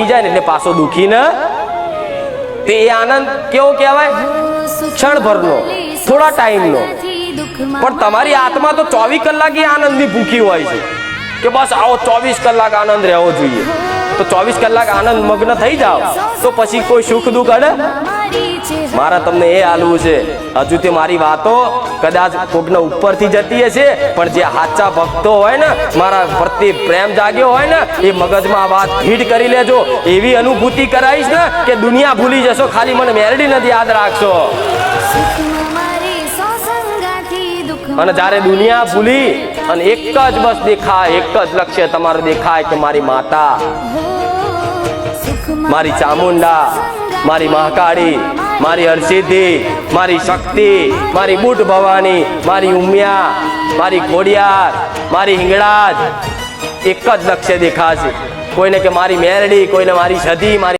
જાય ને એટલે પાછો દુખી ને તે એ આનંદ કેવો કહેવાય? ક્ષણભરનો, થોડા ટાઈમનો. પણ તમારી આત્મા તો 24 કલાક એ આનંદની ભૂખી હોય છે કે બસ આવો 24 કલાક આનંદ રહેવો જોઈએ. તો 24 કલાક આનંદ મગ્ન થઈ જાઓ તો પછી કોઈ સુખ દુઃખ અડે? મારા તમને એ હાલવું છે. હજુ તે મારી વાતો કદાચ કોકના ઉપરથી જતી હશે, પણ જે સાચા ભક્તો હોય ને, મારા પ્રત્યે પ્રેમ જાગ્યો હોય ને, એ મગજમાં આ વાત ફીટ કરી લેજો. એવી અનુભૂતિ કરાવીશ ને કે દુનિયા ભૂલી જશો, ખાલી મને મેરડી નથી યાદ રાખશો. અને જ્યારે દુનિયા ભૂલી અને એક જ બસ દેખાય, એક જ લક્ષ્ય તમારું દેખાય કે મારી માતા, મારી ચામુંડા, મારી મહાકાળી, મારી હરસિદ્ધિ, મારી શક્તિ, મારી બુટ ભવાની, મારી ઉમિયા, મારી ખોડિયાર, મારી હિંગળાજ, એક જ લક્ષ્ય દેખાશે. કોઈને કે મારી મેરડી, કોઈને મારી સધી, મારી